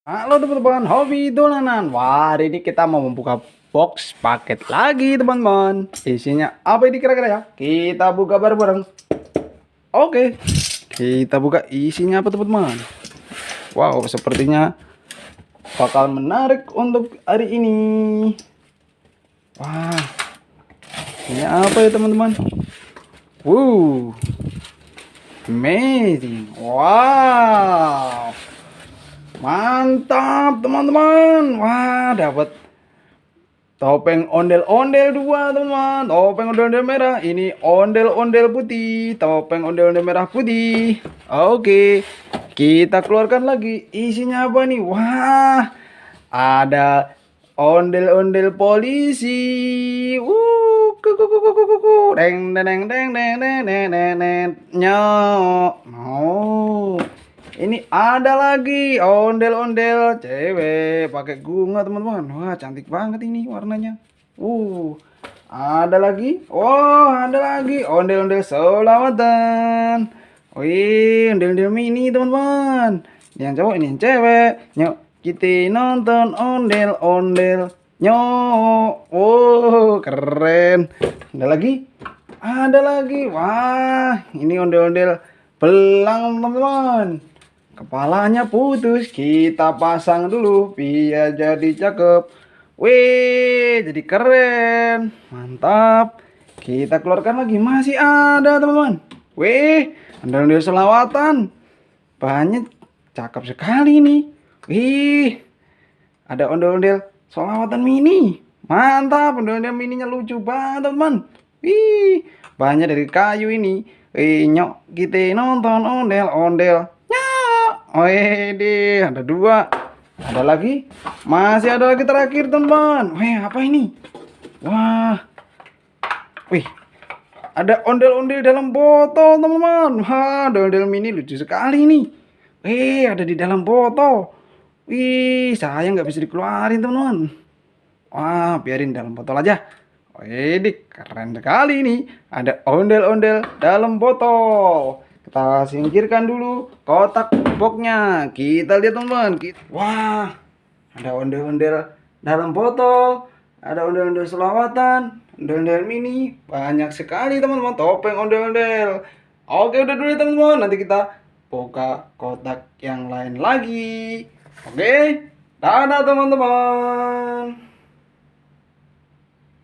Halo teman-teman, hobi dolanan. Wah, hari ini kita mau membuka box paket lagi teman-teman. Isinya apa ini kira-kira ya? Kita buka bareng-bareng. Oke, kita buka isinya apa teman-teman? Wow, sepertinya bakal menarik untuk hari ini. Wah, ini apa ya teman-teman? Amazing. Wow. Mantap teman-teman. Wah, dapat topeng ondel-ondel dua teman. Topeng ondel-ondel merah. Ini ondel-ondel putih. Topeng ondel-ondel merah putih. Oke, kita keluarkan lagi. Isinya apa nih? Wah, ada ondel-ondel polisi. Deng deng deng deng deng deng deng deng. Nyok. Oh. Ini ada lagi ondel-ondel cewek pakai bunga teman-teman. Wah, cantik banget ini warnanya. Ada lagi. Oh, ada lagi ondel-ondel selamatan. Wih, ondel-ondel mini teman-teman. Yang cowok ini yang cewek. Nyok, kita nonton ondel-ondel. Nyok. Oh, keren. Ada lagi? Ada lagi. Wah, ini ondel-ondel belang teman-teman. Kepalanya putus, kita pasang dulu biar jadi cakep. Wih, jadi keren. Mantap. Kita keluarkan lagi, masih ada teman-teman. Wih, ondel-ondel selawatan. Banyak, cakep sekali nih. Wih, ada ondel-ondel selawatan mini. Mantap, ondel-ondel mininya lucu banget teman-teman. Wih, banyak dari kayu ini. Nyok, kita nonton ondel-ondel. Oh ini ada dua. Ada lagi? Masih ada lagi terakhir teman. Wih, apa ini? Wah. Wih. Ada ondel-ondel dalam botol teman-teman. Wah, ondel-ondel mini lucu sekali nih. Wih, ada di dalam botol. Wih, saya nggak bisa dikeluarin teman-teman. Wah, biarin dalam botol aja. Wih, keren sekali nih. Ada ondel-ondel dalam botol. Kita singkirkan dulu kotak boxnya. Kita lihat teman-teman. Wah, ada ondel-ondel dalam botol. Ada ondel-ondel selawatan. Ondel-ondel mini. Banyak sekali teman-teman. Topeng ondel-ondel. Oke, udah dulu ya teman-teman. Nanti kita buka kotak yang lain lagi. Oke, dadah teman-teman.